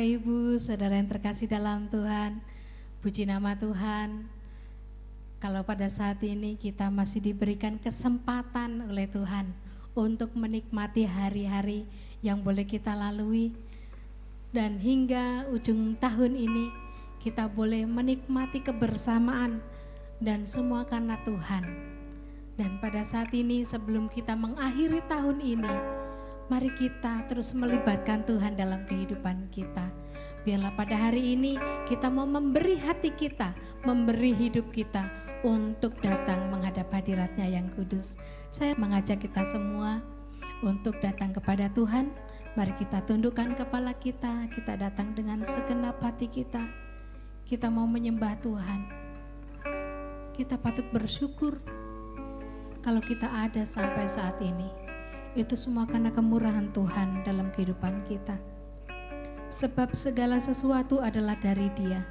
Bapak Ibu, saudara yang terkasih dalam Tuhan, puji nama Tuhan. Kalau pada saat ini kita masih diberikan kesempatan oleh Tuhan untuk menikmati hari-hari yang boleh kita lalui, dan hingga ujung tahun ini kita boleh menikmati kebersamaan dan semua karena Tuhan. Dan pada saat ini sebelum kita mengakhiri tahun ini, mari kita terus melibatkan Tuhan dalam kehidupan kita. Biarlah pada hari ini kita mau memberi hati kita, memberi hidup kita untuk datang menghadap hadirat-Nya yang kudus. Saya mengajak kita semua untuk datang kepada Tuhan. Mari kita tundukkan kepala kita, kita datang dengan segenap hati kita. Kita mau menyembah Tuhan. Kita patut bersyukur kalau kita ada sampai saat ini. Itu semua karena kemurahan Tuhan dalam kehidupan kita. Sebab segala sesuatu adalah dari Dia,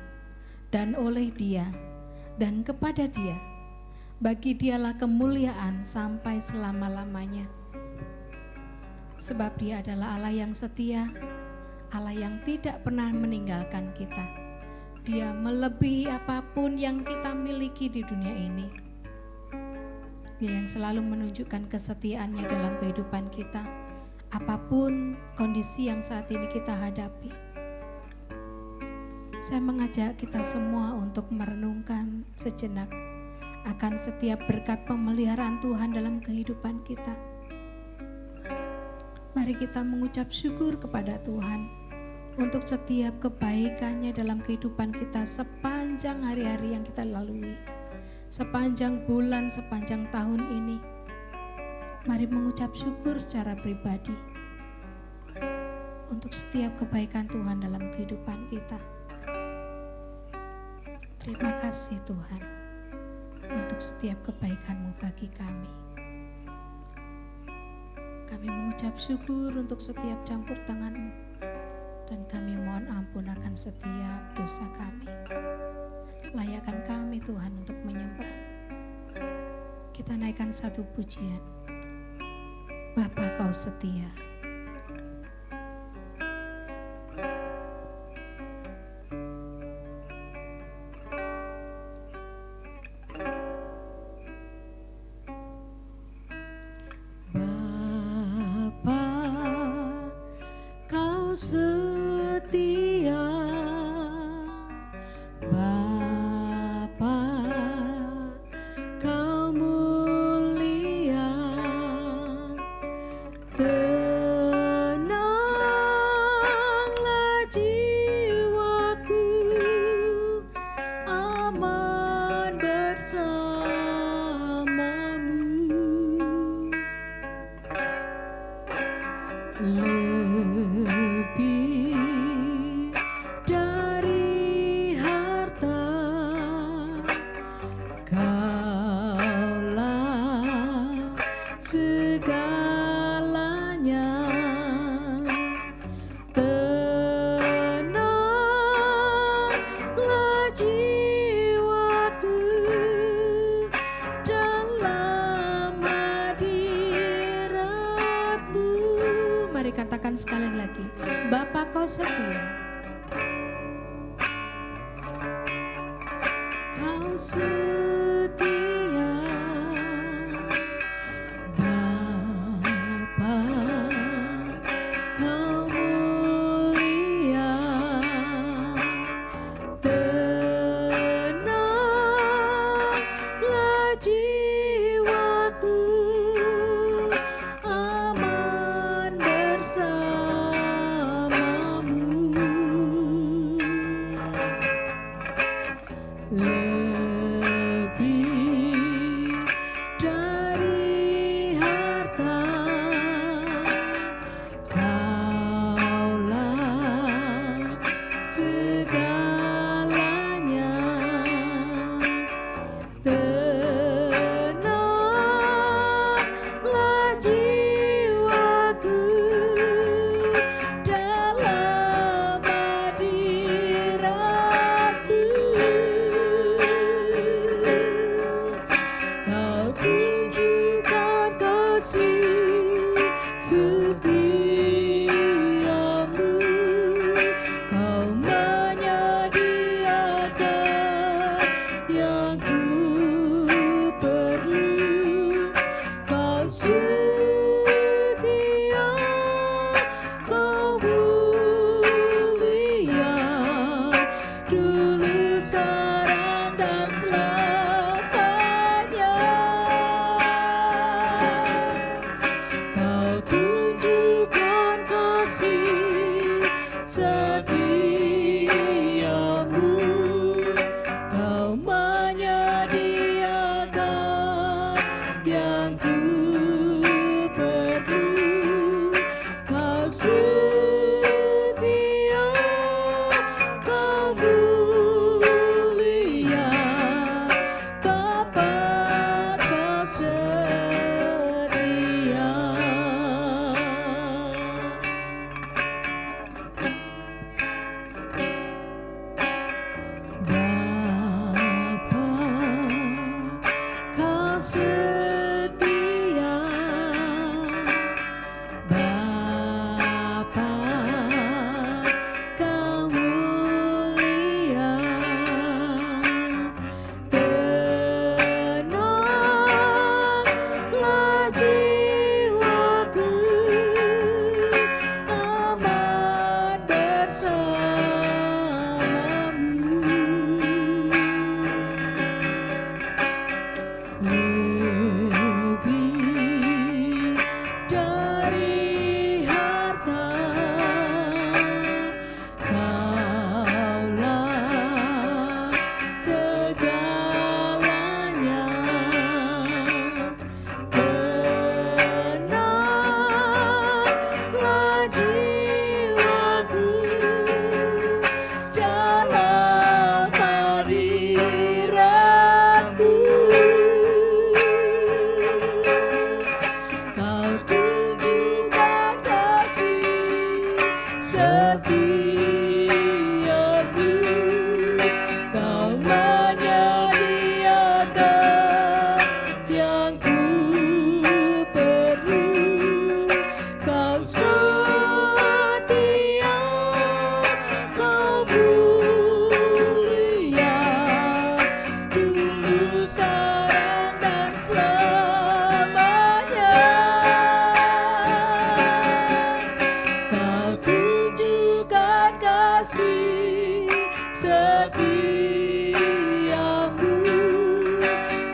dan oleh Dia, dan kepada Dia. Bagi Dialah kemuliaan sampai selama-lamanya. Sebab Dia adalah Allah yang setia, Allah yang tidak pernah meninggalkan kita. Dia melebihi apapun yang kita miliki di dunia ini. Dia yang selalu menunjukkan kesetiaannya dalam kehidupan kita, apapun kondisi yang saat ini kita hadapi. Saya mengajak kita semua untuk merenungkan sejenak akan setiap berkat pemeliharaan Tuhan dalam kehidupan kita. Mari kita mengucap syukur kepada Tuhan untuk setiap kebaikan-Nya dalam kehidupan kita sepanjang hari-hari yang kita lalui. Sepanjang bulan, sepanjang tahun ini, mari mengucap syukur secara pribadi untuk setiap kebaikan Tuhan dalam kehidupan kita. Terima kasih Tuhan untuk setiap kebaikan-Mu bagi kami. Kami mengucap syukur untuk setiap campur tangan-Mu, dan kami mohon ampun akan setiap dosa kami. Layakkan kami Tuhan untuk menyembah. Kita naikkan satu pujian. Bapa Kau setia. Bapa Kau setia. Katakan sekali lagi, Bapa Kau setia. Kau setia, Bapa Kau mulia, tenanglah jiwaku. Lebih kasih setiamu,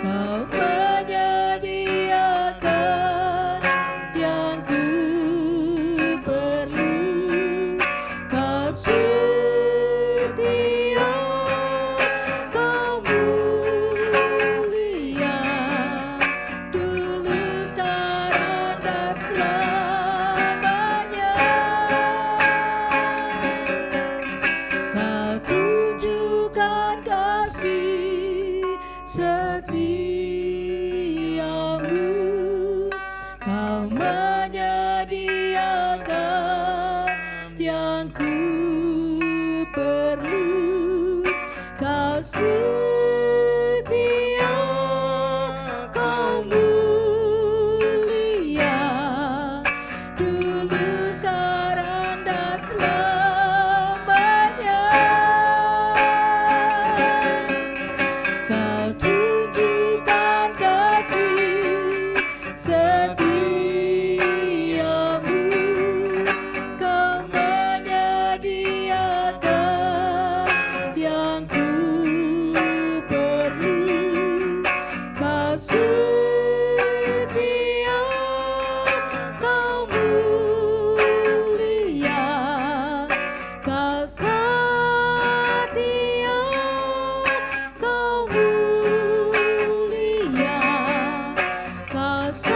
Kau menyediakan yang ku perlu. Kau setia, Kau mulia, dulu sekarang dan selamanya. Kau tunjukkan kasih setiamu, Kau menyediakan yang ku perlu. Kau setia, Kau mulia, dulu sekarang dan selamanya. Kau tunjukkan kasih setiamu, Kau menyediakan yang ku perlu. Kau setia, Kau mulia, Kau setia, Kau mulia, Kau setia,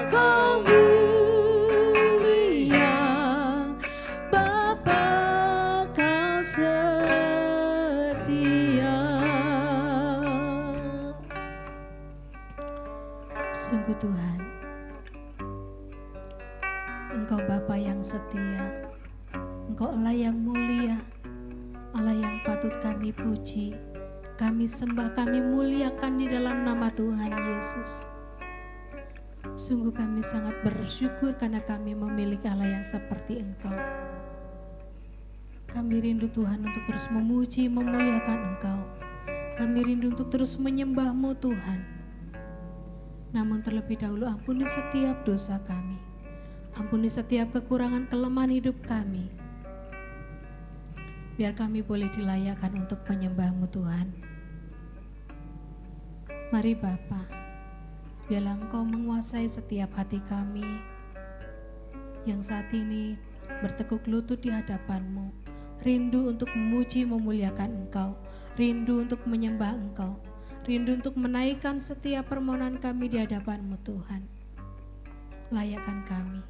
Kau mulia, Bapa Kau setia. Sungguh Tuhan, Engkau Bapa yang setia, Engkau Allah yang mulia, Allah yang patut kami puji, kami sembah, kami muliakan di dalam nama Tuhan Yesus. Sungguh kami sangat bersyukur karena kami memiliki Allah yang seperti Engkau. Kami rindu Tuhan untuk terus memuji, memuliakan Engkau. Kami rindu untuk terus menyembah-Mu Tuhan. Namun terlebih dahulu ampuni setiap dosa kami. Ampuni setiap kekurangan kelemahan hidup kami. Biar kami boleh dilayakkan untuk menyembah-Mu Tuhan. Mari Bapa, biarlah Engkau menguasai setiap hati kami yang saat ini bertekuk lutut di hadapan-Mu, rindu untuk memuji memuliakan Engkau, rindu untuk menyembah Engkau, rindu untuk menaikkan setiap permohonan kami di hadapan-Mu Tuhan. Layakkan kami,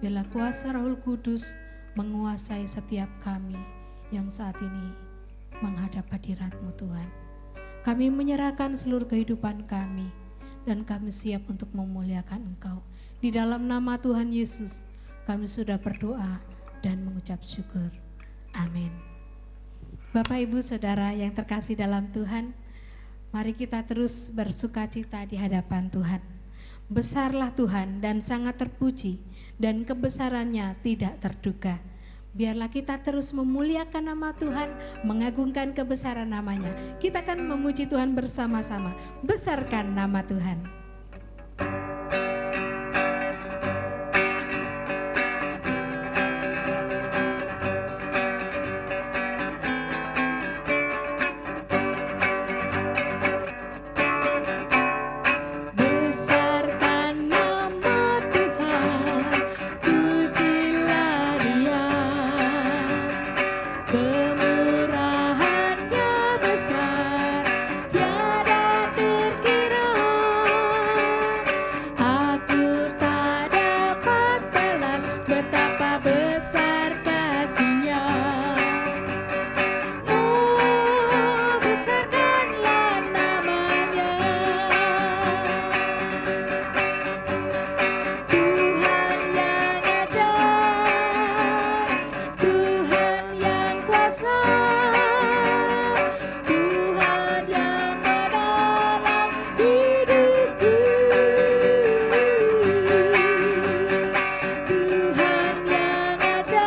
biarlah kuasa Roh Kudus menguasai setiap kami yang saat ini menghadap hadirat-Mu Tuhan. Kami menyerahkan seluruh kehidupan kami dan kami siap untuk memuliakan Engkau. Di dalam nama Tuhan Yesus kami sudah berdoa dan mengucap syukur. Amin. Bapak, Ibu, Saudara yang terkasih dalam Tuhan, mari kita terus bersukacita di hadapan Tuhan. Besarlah Tuhan dan sangat terpuji, dan kebesarannya tidak terduga. Biarlah kita terus memuliakan nama Tuhan, mengagungkan kebesaran namanya. Kita akan memuji Tuhan bersama-sama. Besarkan nama Tuhan. Tuhan yang ajaib,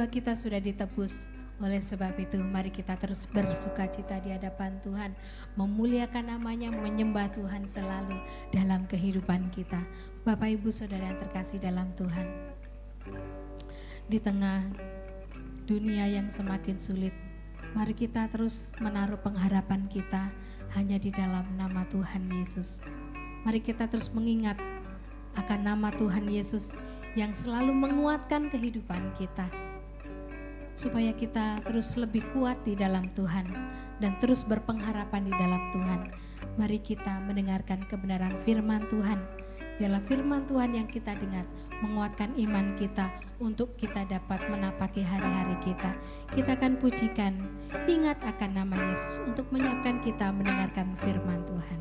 kita sudah ditebus. Oleh sebab itu mari kita terus bersukacita di hadapan Tuhan, memuliakan namanya, menyembah Tuhan selalu dalam kehidupan kita. Bapak Ibu Saudara yang terkasih dalam Tuhan, di tengah dunia yang semakin sulit, mari kita terus menaruh pengharapan kita hanya di dalam nama Tuhan Yesus. Mari kita terus mengingat akan nama Tuhan Yesus yang selalu menguatkan kehidupan kita, supaya kita terus lebih kuat di dalam Tuhan dan terus berpengharapan di dalam Tuhan. Mari kita mendengarkan kebenaran firman Tuhan. Biarlah firman Tuhan yang kita dengar menguatkan iman kita untuk kita dapat menapaki hari-hari kita. Kita akan pujikan, ingat akan nama Yesus untuk menyiapkan kita mendengarkan firman Tuhan.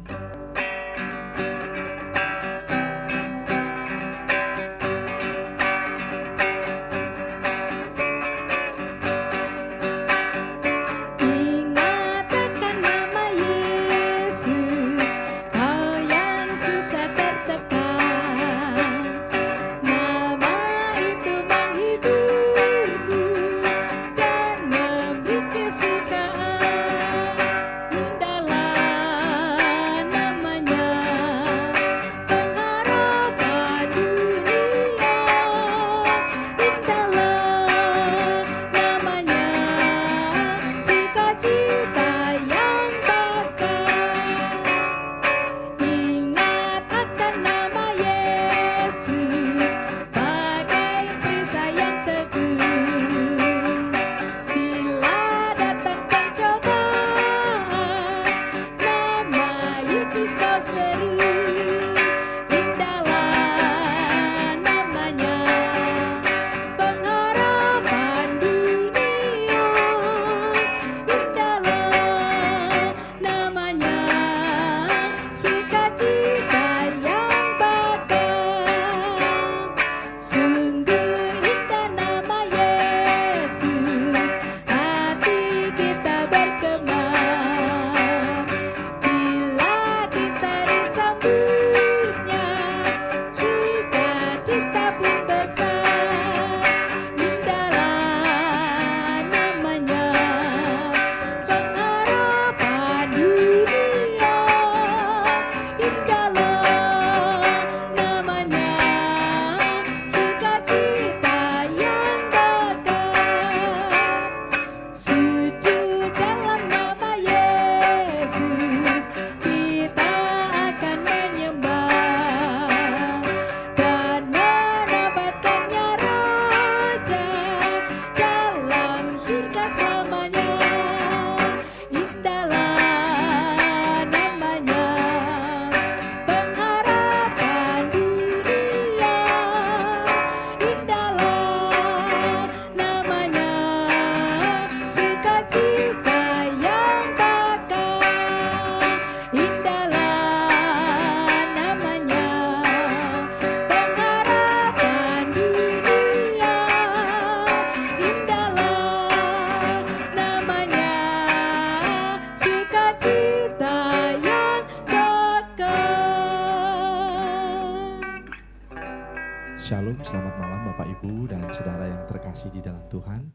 Shalom, selamat malam Bapak Ibu dan Saudara yang terkasih di dalam Tuhan.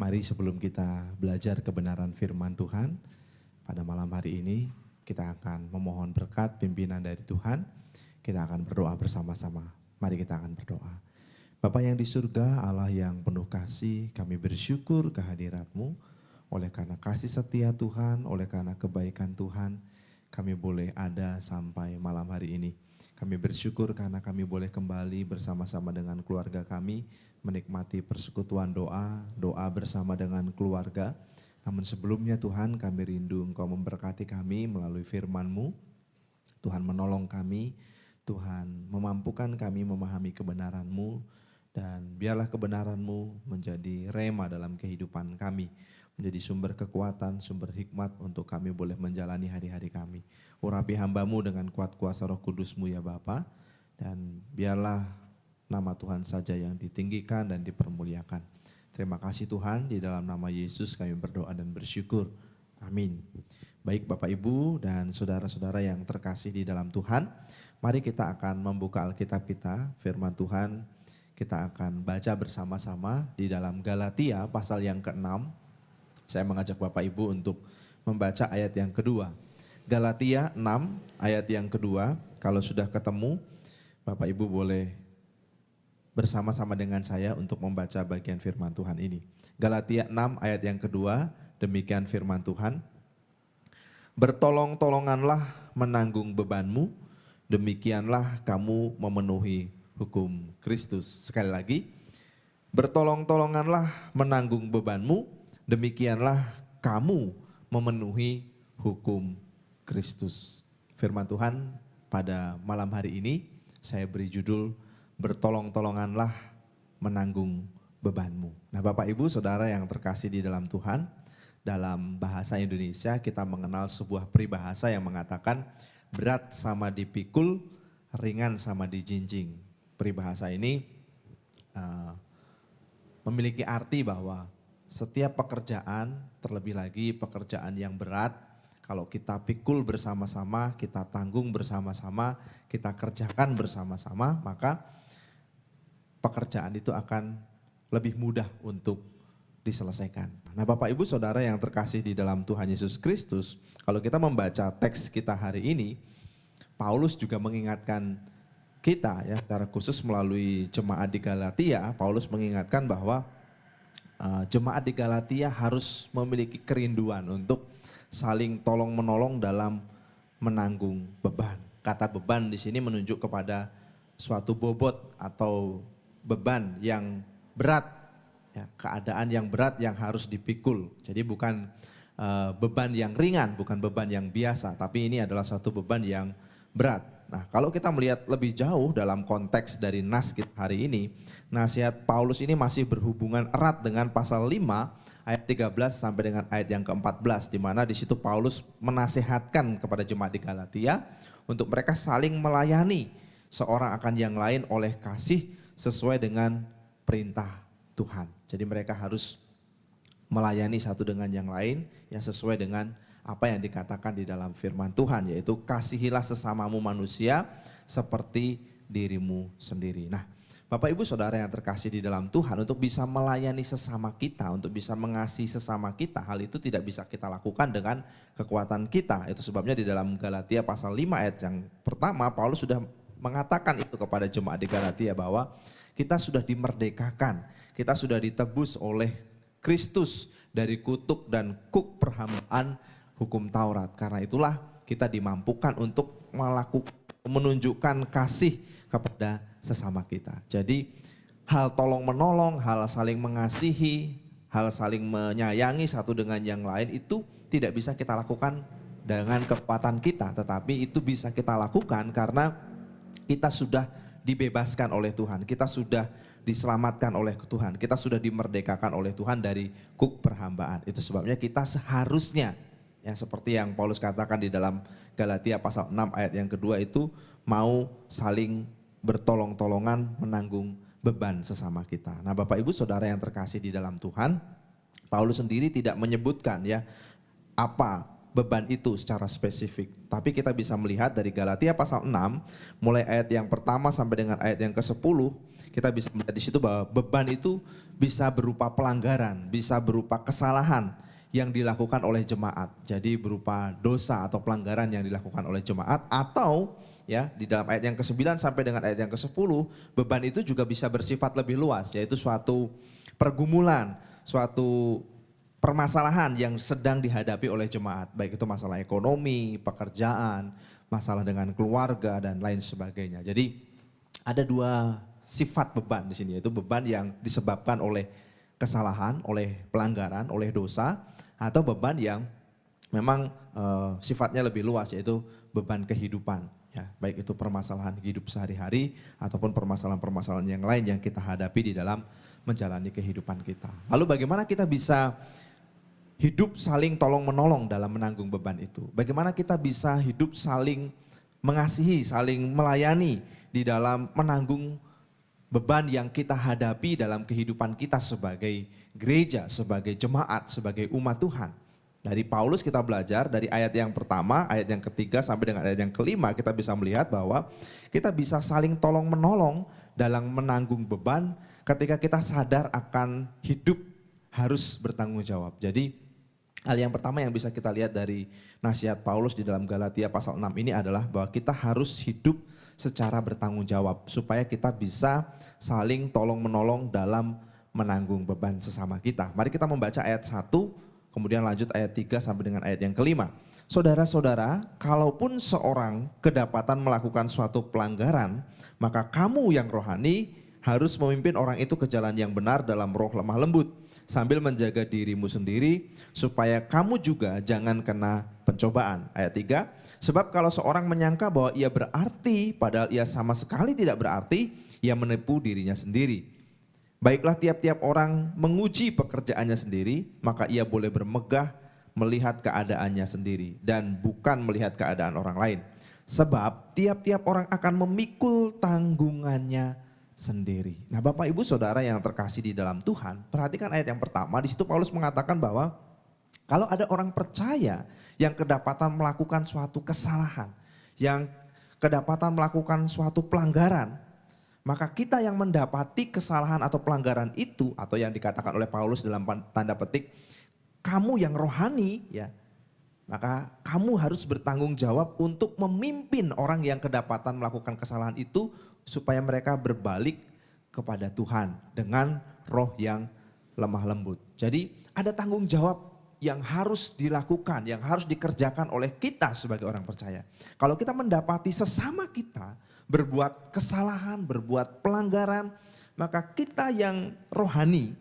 Mari sebelum kita belajar kebenaran firman Tuhan, pada malam hari ini kita akan memohon berkat pimpinan dari Tuhan. Kita akan berdoa bersama-sama. Mari kita akan berdoa. Bapa yang di surga, Allah yang penuh kasih, kami bersyukur kehadirat-Mu. Oleh karena kasih setia Tuhan, oleh karena kebaikan Tuhan, kami boleh ada sampai malam hari ini. Kami bersyukur karena kami boleh kembali bersama-sama dengan keluarga kami, menikmati persekutuan doa bersama dengan keluarga. Namun sebelumnya Tuhan, kami rindu Engkau memberkati kami melalui firman-Mu. Tuhan menolong kami, Tuhan memampukan kami memahami kebenaran-Mu, dan biarlah kebenaran-Mu menjadi rema dalam kehidupan kami, menjadi sumber kekuatan, sumber hikmat untuk kami boleh menjalani hari-hari kami. Urapi hamba-Mu dengan kuat kuasa Roh Kudus-Mu ya Bapa, dan biarlah nama Tuhan saja yang ditinggikan dan dipermuliakan. Terima kasih Tuhan, di dalam nama Yesus kami berdoa dan bersyukur. Amin. Baik Bapak Ibu dan saudara-saudara yang terkasih di dalam Tuhan, mari kita akan membuka Alkitab kita, firman Tuhan. kita akan baca bersama-sama di dalam Galatia pasal yang ke-6. Saya mengajak Bapak Ibu untuk membaca ayat yang kedua. Galatia 6 ayat yang kedua, kalau sudah ketemu Bapak Ibu boleh bersama-sama dengan saya untuk membaca bagian firman Tuhan ini. Galatia 6 ayat yang kedua, demikian firman Tuhan. Bertolong-tolonganlah menanggung bebanmu, demikianlah kamu memenuhi hukum Kristus. Sekali lagi, bertolong-tolonganlah menanggung bebanmu, demikianlah kamu memenuhi hukum Kristus. Firman Tuhan pada malam hari ini saya beri judul bertolong-tolonganlah menanggung bebanmu. Nah, Bapak Ibu Saudara yang terkasih di dalam Tuhan, dalam bahasa Indonesia kita mengenal sebuah peribahasa yang mengatakan berat sama dipikul, ringan sama dijinjing. Peribahasa ini memiliki arti bahwa setiap pekerjaan, terlebih lagi pekerjaan yang berat, kalau kita pikul bersama-sama, kita tanggung bersama-sama, kita kerjakan bersama-sama, maka pekerjaan itu akan lebih mudah untuk diselesaikan. Nah, Bapak Ibu Saudara yang terkasih di dalam Tuhan Yesus Kristus, kalau kita membaca teks kita hari ini, Paulus juga mengingatkan kita ya, secara khusus melalui jemaat di Galatia, Paulus mengingatkan bahwa jemaat di Galatia harus memiliki kerinduan untuk saling tolong menolong dalam menanggung beban. Kata beban di sini menunjuk kepada suatu bobot atau beban yang berat, ya, keadaan yang berat yang harus dipikul. Jadi bukan beban yang ringan, bukan beban yang biasa, tapi ini adalah suatu beban yang berat. Nah, kalau kita melihat lebih jauh dalam konteks dari nas kita hari ini, nasihat Paulus ini masih berhubungan erat dengan pasal 5 ayat 13 sampai dengan ayat yang ke-14, di mana di situ Paulus menasehatkan kepada jemaat di Galatia untuk mereka saling melayani seorang akan yang lain oleh kasih sesuai dengan perintah Tuhan. Jadi mereka harus melayani satu dengan yang lain yang sesuai dengan apa yang dikatakan di dalam firman Tuhan, yaitu kasihilah sesamamu manusia seperti dirimu sendiri. Nah, Bapak Ibu Saudara yang terkasih di dalam Tuhan, untuk bisa melayani sesama kita, untuk bisa mengasihi sesama kita, hal itu tidak bisa kita lakukan dengan kekuatan kita. Itu sebabnya di dalam Galatia pasal 5 ayat yang pertama, Paulus sudah mengatakan itu kepada jemaat di Galatia bahwa kita sudah dimerdekakan, kita sudah ditebus oleh Kristus dari kutuk dan kuk perhambaan hukum Taurat. Karena itulah kita dimampukan untuk menunjukkan kasih kepada sesama kita. Jadi hal tolong menolong, hal saling mengasihi, hal saling menyayangi satu dengan yang lain itu tidak bisa kita lakukan dengan kekuatan kita, tetapi itu bisa kita lakukan karena kita sudah dibebaskan oleh Tuhan, kita sudah diselamatkan oleh Tuhan, kita sudah dimerdekakan oleh Tuhan dari kuk perhambaan. Itu sebabnya kita seharusnya, ya seperti yang Paulus katakan di dalam Galatia pasal 6 ayat yang kedua itu, mau saling bertolong-tolongan menanggung beban sesama kita. Nah, Bapak Ibu Saudara yang terkasih di dalam Tuhan, Paulus sendiri tidak menyebutkan ya apa beban itu secara spesifik. Tapi kita bisa melihat dari Galatia pasal 6 mulai ayat yang pertama sampai dengan ayat yang ke-10, kita bisa melihat di situ bahwa beban itu bisa berupa pelanggaran, bisa berupa kesalahan yang dilakukan oleh jemaat. Jadi berupa dosa atau pelanggaran yang dilakukan oleh jemaat, atau ya di dalam ayat yang ke-9 sampai dengan ayat yang ke-10, beban itu juga bisa bersifat lebih luas, yaitu suatu pergumulan, suatu permasalahan yang sedang dihadapi oleh jemaat, baik itu masalah ekonomi, pekerjaan, masalah dengan keluarga dan lain sebagainya. Jadi ada dua sifat beban di sini, yaitu beban yang disebabkan oleh kesalahan, oleh pelanggaran, oleh dosa, atau beban yang memang sifatnya lebih luas, yaitu beban kehidupan. Ya, baik itu permasalahan hidup sehari-hari ataupun permasalahan-permasalahan yang lain yang kita hadapi di dalam menjalani kehidupan kita. Lalu bagaimana kita bisa hidup saling tolong-menolong dalam menanggung beban itu? Bagaimana kita bisa hidup saling mengasihi, saling melayani di dalam menanggung beban yang kita hadapi dalam kehidupan kita sebagai gereja, sebagai jemaat, sebagai umat Tuhan. Dari Paulus kita belajar dari ayat yang pertama, ayat yang ketiga sampai dengan ayat yang kelima kita bisa melihat bahwa kita bisa saling tolong menolong dalam menanggung beban ketika kita sadar akan hidup harus bertanggung jawab. Jadi hal yang pertama yang bisa kita lihat dari nasihat Paulus di dalam Galatia pasal 6 ini adalah bahwa kita harus hidup secara bertanggung jawab supaya kita bisa saling tolong menolong dalam menanggung beban sesama kita. Mari kita membaca ayat 1. Kemudian lanjut ayat 3 sampai dengan ayat yang kelima. Saudara-saudara, kalaupun seorang kedapatan melakukan suatu pelanggaran, maka kamu yang rohani harus memimpin orang itu ke jalan yang benar dalam roh lemah lembut, sambil menjaga dirimu sendiri, supaya kamu juga jangan kena pencobaan. Ayat 3, sebab kalau seorang menyangka bahwa ia berarti, padahal ia sama sekali tidak berarti, ia menipu dirinya sendiri. Baiklah tiap-tiap orang menguji pekerjaannya sendiri, maka ia boleh bermegah melihat keadaannya sendiri dan bukan melihat keadaan orang lain. Sebab tiap-tiap orang akan memikul tanggungannya sendiri. Nah, Bapak Ibu Saudara yang terkasih di dalam Tuhan, perhatikan ayat yang pertama. Di situ Paulus mengatakan bahwa kalau ada orang percaya yang kedapatan melakukan suatu kesalahan, yang kedapatan melakukan suatu pelanggaran, maka kita yang mendapati kesalahan atau pelanggaran itu, atau yang dikatakan oleh Paulus dalam tanda petik, kamu yang rohani, ya, maka kamu harus bertanggung jawab untuk memimpin orang yang kedapatan melakukan kesalahan itu supaya mereka berbalik kepada Tuhan dengan roh yang lemah lembut. Jadi ada tanggung jawab yang harus dilakukan, yang harus dikerjakan oleh kita sebagai orang percaya. Kalau kita mendapati sesama kita berbuat kesalahan, berbuat pelanggaran, maka kita yang rohani,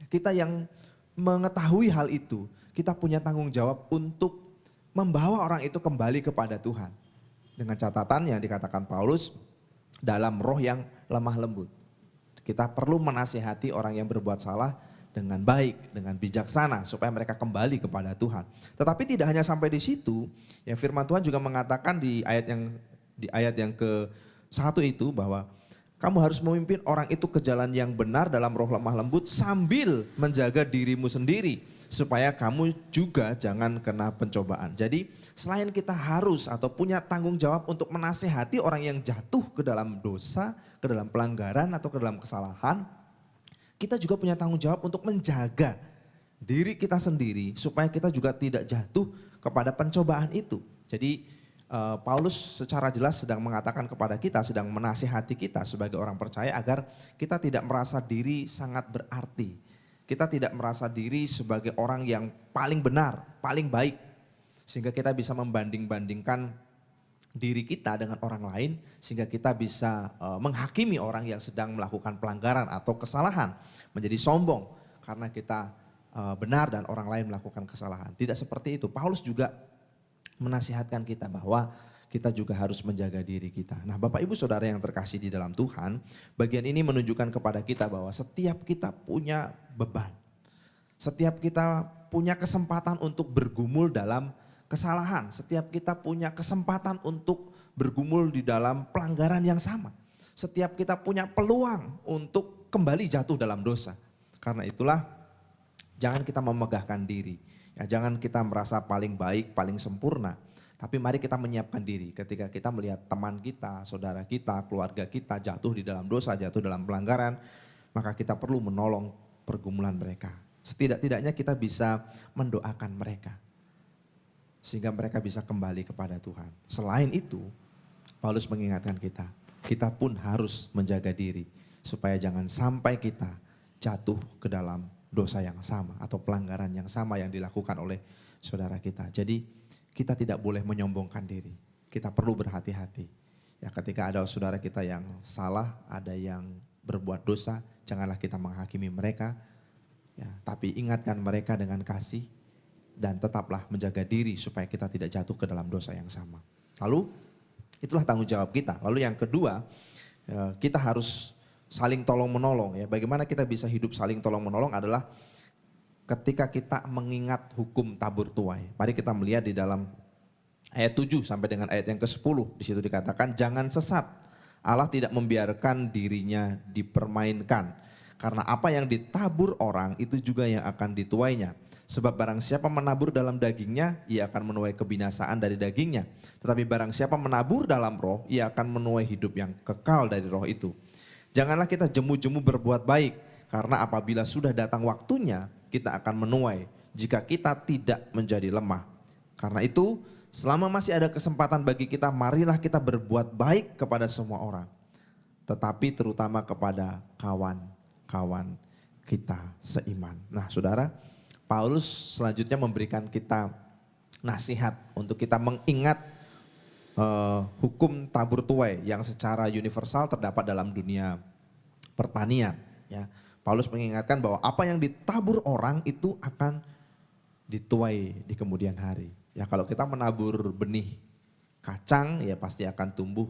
kita yang mengetahui hal itu, kita punya tanggung jawab untuk membawa orang itu kembali kepada Tuhan. Dengan catatan yang dikatakan Paulus, dalam roh yang lemah lembut. Kita perlu menasihati orang yang berbuat salah dengan baik, dengan bijaksana, supaya mereka kembali kepada Tuhan. Tetapi tidak hanya sampai di situ, ya firman Tuhan juga mengatakan di ayat yang ke-1 itu bahwa kamu harus memimpin orang itu ke jalan yang benar dalam roh lemah lembut sambil menjaga dirimu sendiri supaya kamu juga jangan kena pencobaan. Jadi selain kita harus atau punya tanggung jawab untuk menasehati orang yang jatuh ke dalam dosa, ke dalam pelanggaran atau ke dalam kesalahan, kita juga punya tanggung jawab untuk menjaga diri kita sendiri supaya kita juga tidak jatuh kepada pencobaan itu. Jadi Paulus secara jelas sedang mengatakan kepada kita, sedang menasihati kita sebagai orang percaya agar kita tidak merasa diri sangat berarti. Kita tidak merasa diri sebagai orang yang paling benar, paling baik. Sehingga kita bisa membanding-bandingkan diri kita dengan orang lain. Sehingga kita bisa menghakimi orang yang sedang melakukan pelanggaran atau kesalahan. Menjadi sombong karena kita benar dan orang lain melakukan kesalahan. Tidak seperti itu. Paulus juga menasihatkan kita bahwa kita juga harus menjaga diri kita. Nah, Bapak Ibu Saudara yang terkasih di dalam Tuhan, bagian ini menunjukkan kepada kita bahwa setiap kita punya beban. Setiap kita punya kesempatan untuk bergumul dalam kesalahan. Setiap kita punya kesempatan untuk bergumul di dalam pelanggaran yang sama. Setiap kita punya peluang untuk kembali jatuh dalam dosa. Karena itulah jangan kita memegahkan diri. Ya, jangan kita merasa paling baik, paling sempurna. Tapi mari kita menyiapkan diri ketika kita melihat teman kita, saudara kita, keluarga kita jatuh di dalam dosa, jatuh dalam pelanggaran. Maka kita perlu menolong pergumulan mereka. Setidak-tidaknya kita bisa mendoakan mereka. Sehingga mereka bisa kembali kepada Tuhan. Selain itu, Paulus mengingatkan kita pun harus menjaga diri. Supaya jangan sampai kita jatuh ke dalam dosa yang sama atau pelanggaran yang sama yang dilakukan oleh saudara kita. Jadi kita tidak boleh menyombongkan diri. Kita perlu berhati-hati. Ya, ketika ada saudara kita yang salah, ada yang berbuat dosa, janganlah kita menghakimi mereka. Ya, tapi ingatkan mereka dengan kasih dan tetaplah menjaga diri supaya kita tidak jatuh ke dalam dosa yang sama. Lalu itulah tanggung jawab kita. Lalu yang kedua, kita harus saling tolong menolong ya. Bagaimana kita bisa hidup saling tolong menolong adalah ketika kita mengingat hukum tabur tuai. Mari kita melihat di dalam ayat 7 sampai dengan ayat yang ke-10. Di situ dikatakan jangan sesat. Allah tidak membiarkan dirinya dipermainkan. Karena apa yang ditabur orang itu juga yang akan dituainya. Sebab barang siapa menabur dalam dagingnya, ia akan menuai kebinasaan dari dagingnya. Tetapi barang siapa menabur dalam roh, ia akan menuai hidup yang kekal dari roh itu. Janganlah kita jemu-jemu berbuat baik, karena apabila sudah datang waktunya, kita akan menuai jika kita tidak menjadi lemah. Karena itu, selama masih ada kesempatan bagi kita, marilah kita berbuat baik kepada semua orang. Tetapi terutama kepada kawan-kawan kita seiman. Nah saudara, Paulus selanjutnya memberikan kita nasihat untuk kita mengingat hukum tabur tuai yang secara universal terdapat dalam dunia pertanian. Ya, Paulus mengingatkan bahwa apa yang ditabur orang itu akan dituai di kemudian hari. Ya, kalau kita menabur benih kacang ya pasti akan tumbuh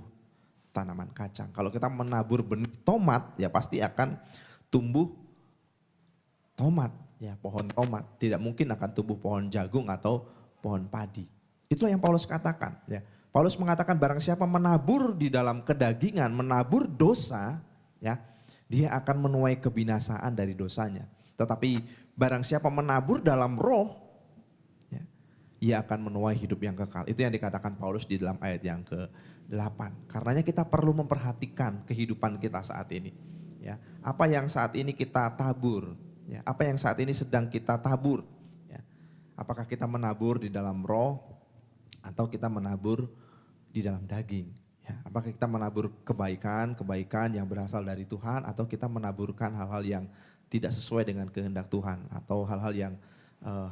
tanaman kacang. Kalau kita menabur benih tomat ya pasti akan tumbuh tomat, ya pohon tomat. Tidak mungkin akan tumbuh pohon jagung atau pohon padi. Itulah yang Paulus katakan. Ya. Paulus mengatakan barang siapa menabur di dalam kedagingan, menabur dosa, ya dia akan menuai kebinasaan dari dosanya. Tetapi barang siapa menabur dalam roh, ya, ia akan menuai hidup yang kekal. Itu yang dikatakan Paulus di dalam ayat yang ke-8. Karenanya kita perlu memperhatikan kehidupan kita saat ini. Ya, apa yang saat ini kita tabur, ya, apa yang saat ini sedang kita tabur. Ya. Apakah kita menabur di dalam roh atau kita menabur di dalam daging. Ya. Apakah kita menabur kebaikan yang berasal dari Tuhan atau kita menaburkan hal-hal yang tidak sesuai dengan kehendak Tuhan atau hal-hal yang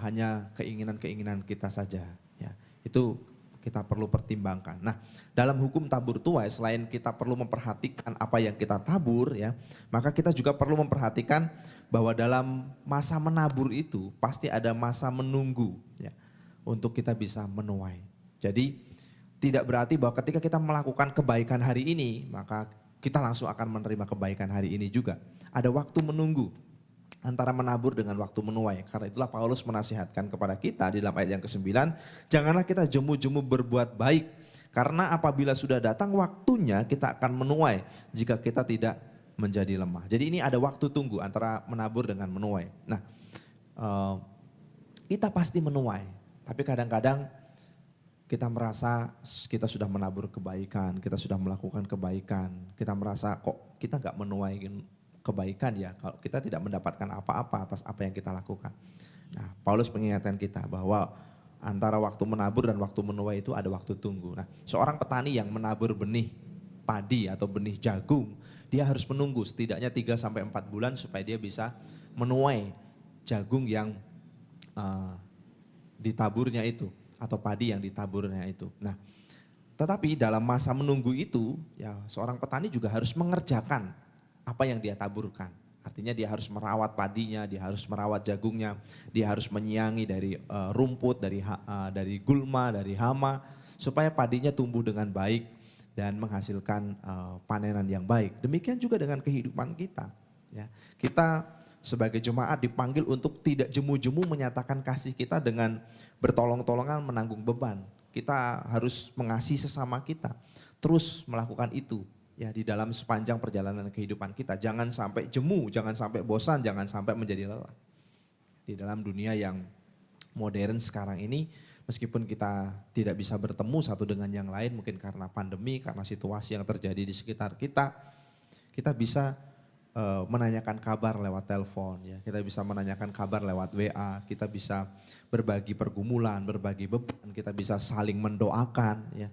hanya keinginan-keinginan kita saja. Ya. Itu kita perlu pertimbangkan. Nah, dalam hukum tabur tuai selain kita perlu memperhatikan apa yang kita tabur ya, maka kita juga perlu memperhatikan bahwa dalam masa menabur itu pasti ada masa menunggu ya untuk kita bisa menuai. Jadi tidak berarti bahwa ketika kita melakukan kebaikan hari ini, maka kita langsung akan menerima kebaikan hari ini juga. Ada waktu menunggu antara menabur dengan waktu menuai. Karena itulah Paulus menasihatkan kepada kita di dalam ayat yang ke-9, janganlah kita jemu-jemu berbuat baik. Karena apabila sudah datang waktunya kita akan menuai jika kita tidak menjadi lemah. Jadi ini ada waktu tunggu antara menabur dengan menuai. Nah, kita pasti menuai, tapi kadang-kadang kita merasa kita sudah menabur kebaikan, kita sudah melakukan kebaikan, kita merasa kok kita gak menuai kebaikan ya kalau kita tidak mendapatkan apa-apa atas apa yang kita lakukan. Nah, Paulus mengingatkan kita bahwa antara waktu menabur dan waktu menuai itu ada waktu tunggu. Nah, seorang petani yang menabur benih padi atau benih jagung, dia harus menunggu setidaknya 3-4 bulan supaya dia bisa menuai jagung yang ditaburnya itu. Atau padi yang ditaburnya itu. Nah, tetapi dalam masa menunggu itu, ya seorang petani juga harus mengerjakan apa yang dia taburkan. Artinya dia harus merawat padinya, dia harus merawat jagungnya, dia harus menyiangi dari rumput, dari gulma, dari hama, supaya padinya tumbuh dengan baik dan menghasilkan panenan yang baik. Demikian juga dengan kehidupan kita. Ya, kita sebagai jemaat dipanggil untuk tidak jemu-jemu menyatakan kasih kita dengan bertolong-tolongan menanggung beban. Kita harus mengasihi sesama kita, terus melakukan itu ya di dalam sepanjang perjalanan kehidupan kita. Jangan sampai jemu, jangan sampai bosan, jangan sampai menjadi lelah. Di dalam dunia yang modern sekarang ini, meskipun kita tidak bisa bertemu satu dengan yang lain, mungkin karena pandemi, karena situasi yang terjadi di sekitar kita, kita bisa menanyakan kabar lewat telepon, ya. Kita bisa menanyakan kabar lewat WA, kita bisa berbagi pergumulan, berbagi beban, kita bisa saling mendoakan, ya.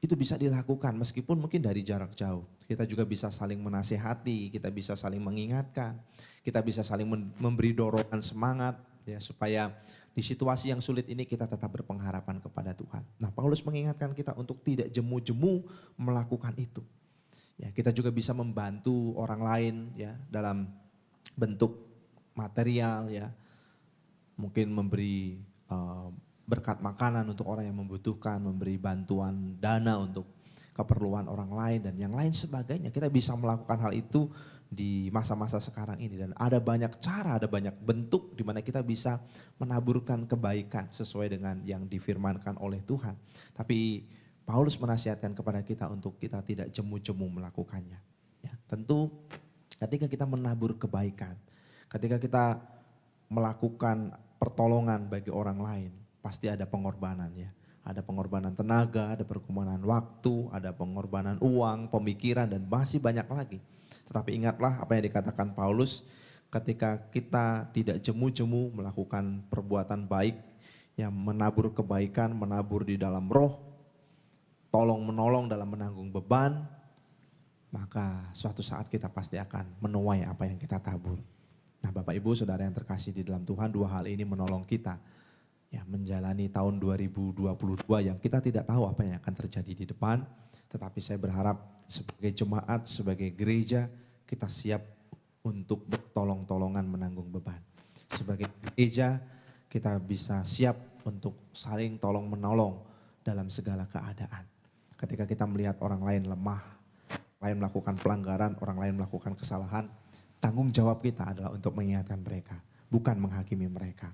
Itu bisa dilakukan meskipun mungkin dari jarak jauh. Kita juga bisa saling menasihati, kita bisa saling mengingatkan, kita bisa saling memberi dorongan semangat, ya, supaya di situasi yang sulit ini kita tetap berpengharapan kepada Tuhan. Nah, Paulus mengingatkan kita untuk tidak jemu-jemu melakukan itu. Ya, kita juga bisa membantu orang lain ya dalam bentuk material ya, mungkin memberi berkat makanan untuk orang yang membutuhkan, memberi bantuan dana untuk keperluan orang lain dan yang lain sebagainya. Kita bisa melakukan hal itu di masa-masa sekarang ini dan ada banyak cara, ada banyak bentuk di mana kita bisa menaburkan kebaikan sesuai dengan yang difirmankan oleh Tuhan. Tapi Paulus menasihatkan kepada kita untuk kita tidak jemu-jemu melakukannya. Ya, tentu Ketika kita menabur kebaikan, ketika kita melakukan pertolongan bagi orang lain, pasti ada pengorbanan ya. Ada pengorbanan tenaga, ada pengorbanan waktu, ada pengorbanan uang, pemikiran, dan masih banyak lagi. Tetapi ingatlah apa yang dikatakan Paulus, ketika kita tidak jemu-jemu melakukan perbuatan baik, yang menabur kebaikan, menabur di dalam roh, tolong menolong dalam menanggung beban, maka suatu saat kita pasti akan menuai apa yang kita tabur. Nah Bapak Ibu Saudara yang terkasih di dalam Tuhan, dua hal ini menolong kita ya menjalani tahun 2022 yang kita tidak tahu apa yang akan terjadi di depan. Tetapi saya berharap sebagai jemaat, sebagai gereja, kita siap untuk bertolong-tolongan menanggung beban. Sebagai gereja kita bisa siap untuk saling tolong menolong dalam segala keadaan. Ketika kita melihat orang lain lemah, lain melakukan pelanggaran, orang lain melakukan kesalahan, tanggung jawab kita adalah untuk mengingatkan mereka, bukan menghakimi mereka.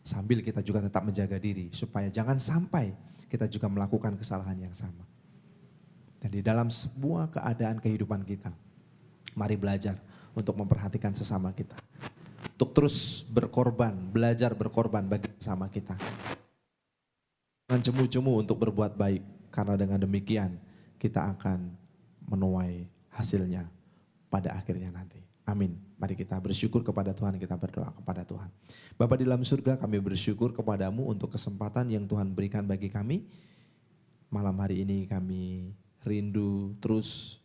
Sambil kita juga tetap menjaga diri supaya jangan sampai kita juga melakukan kesalahan yang sama. Dan di dalam sebuah keadaan kehidupan kita, mari belajar untuk memperhatikan sesama kita. Untuk terus berkorban, belajar berkorban bagi sesama kita. Jangan jemu-jemu untuk berbuat baik, karena dengan demikian kita akan menuai hasilnya pada akhirnya nanti. Amin. Mari kita bersyukur kepada Tuhan, kita berdoa kepada Tuhan. Bapa di dalam surga, kami bersyukur kepadamu untuk kesempatan yang Tuhan berikan bagi kami. Malam hari ini kami rindu terus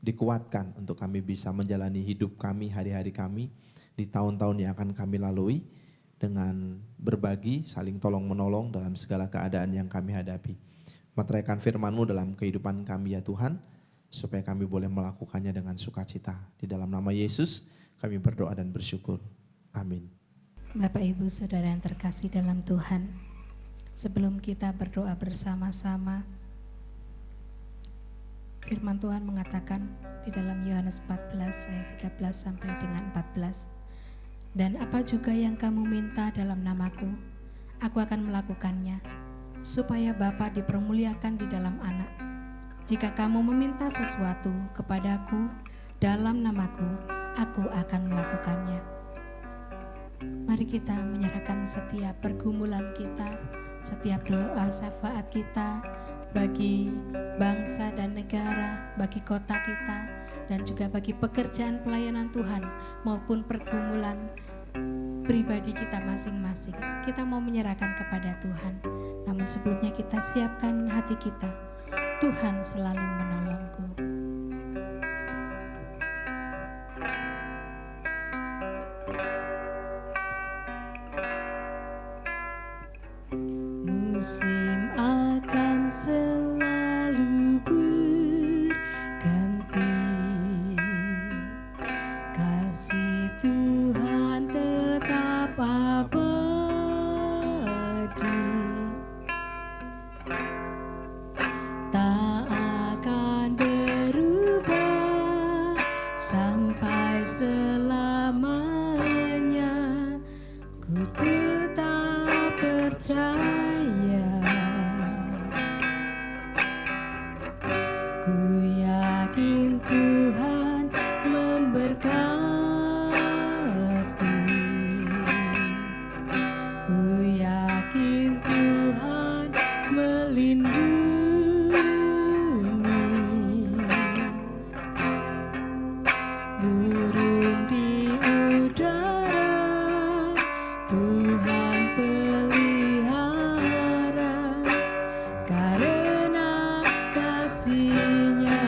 dikuatkan untuk kami bisa menjalani hidup kami, hari-hari kami di tahun-tahun yang akan kami lalui dengan berbagi, saling tolong menolong dalam segala keadaan yang kami hadapi. Meteraikan firman-Mu dalam kehidupan kami ya Tuhan, supaya kami boleh melakukannya dengan sukacita. Di dalam nama Yesus kami berdoa dan bersyukur. Amin. Bapak Ibu Saudara yang terkasih dalam Tuhan, sebelum kita berdoa bersama-sama, firman Tuhan mengatakan di dalam Yohanes 14 ayat 13 sampai dengan 14, dan apa juga yang kamu minta dalam namaku, aku akan melakukannya, supaya Bapa dipermuliakan di dalam Anak. Jika kamu meminta sesuatu kepadaku dalam namaku, aku akan melakukannya. Mari kita menyerahkan setiap pergumulan kita, setiap doa syafaat kita bagi bangsa dan negara, bagi kota kita, dan juga bagi pekerjaan pelayanan Tuhan maupun pergumulan pribadi kita masing-masing. Kita mau menyerahkan kepada Tuhan. Namun sebelumnya kita siapkan hati kita. Tuhan selalu menolongku. Musim akan selalu berganti, kasih Tuhan tetap abadi, tak akan berubah sampai selamanya. Ku tetap percaya, ku yakin Tuhan memberkati, ku yakin Tuhan melindungi. Burung di udara Tuhan pelihara, karena kasih-Nya.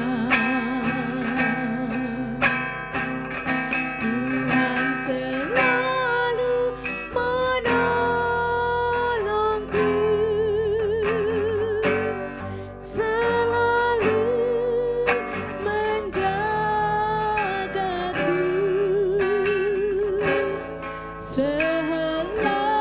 Tuhan selalu menolongku, selalu menjagaku, selalu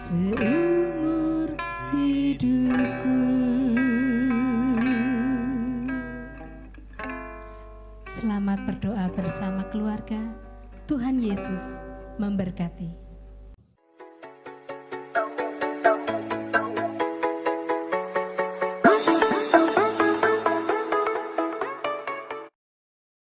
seumur hidupku. Selamat berdoa bersama keluarga. Tuhan Yesus memberkati.